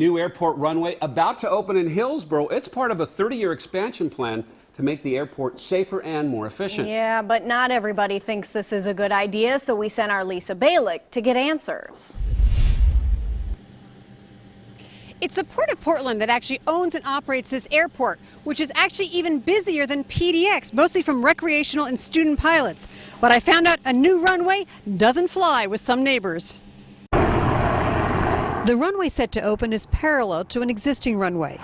New airport runway about to open in Hillsboro. It's part of a 30-year expansion plan to make the airport safer and more efficient. Yeah, but not everybody thinks this is a good idea, so we sent our Lisa Balick to get answers. It's the Port of Portland that actually owns and operates this airport, which is actually even busier than PDX, mostly from recreational and student pilots. But I found out a new runway doesn't fly with some neighbors. The runway set to open is parallel to an existing runway.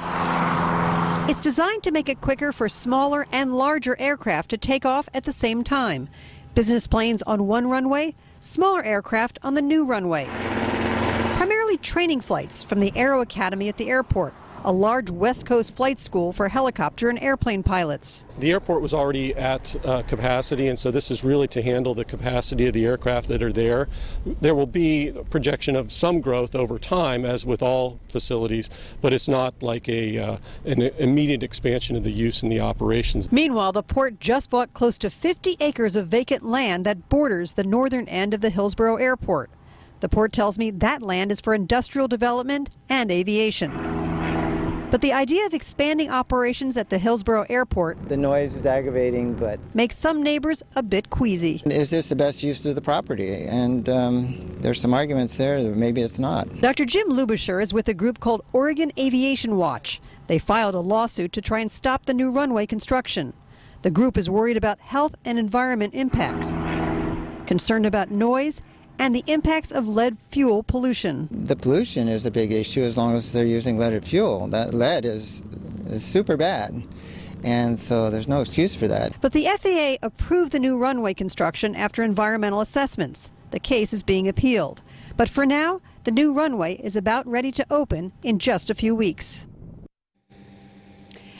It's designed to make it quicker for smaller and larger aircraft to take off at the same time. Business planes on one runway, smaller aircraft on the new runway. Primarily training flights from the Aero Academy at the airport, a large West Coast flight school for helicopter and airplane pilots. The airport was already at capacity, and so this is really to handle the capacity of the aircraft that are there. There will be a projection of some growth over time, as with all facilities, but it's not like an immediate expansion of the use and the operations. Meanwhile, the port just bought close to 50 acres of vacant land that borders the northern end of the Hillsboro Airport. The port tells me that land is for industrial development and aviation. But the idea of expanding operations at the Hillsboro Airport, the noise is aggravating, but makes some neighbors a bit queasy. Is this the best use of the property? And there's some arguments there that maybe it's not. Dr. Jim Lubisher is with a group called Oregon Aviation Watch. They filed a lawsuit to try and stop the new runway construction. The group is worried about health and environment impacts, concerned about noise, and the impacts of lead fuel pollution. The pollution is a big issue as long as they're using leaded fuel. That lead is super bad, and so there's no excuse for that. But the FAA approved the new runway construction after environmental assessments. The case is being appealed. But for now, the new runway is about ready to open in just a few weeks.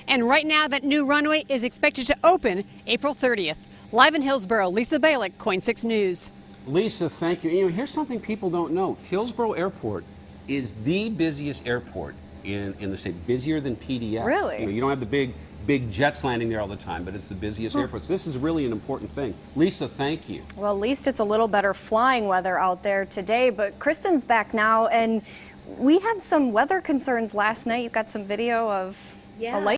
And right now, that new runway is expected to open April 30th. Live in Hillsboro, Lisa Balick, KOIN 6 News. Lisa, thank you. You know, here's something people don't know. Hillsboro Airport is the busiest airport in the state, busier than PDX. Really? You don't have the big jets landing there all the time, but it's the busiest airport. So this is really an important thing. Lisa, thank you. Well, at least it's a little better flying weather out there today, but Kristen's back now, and we had some weather concerns last night. You got some video of a light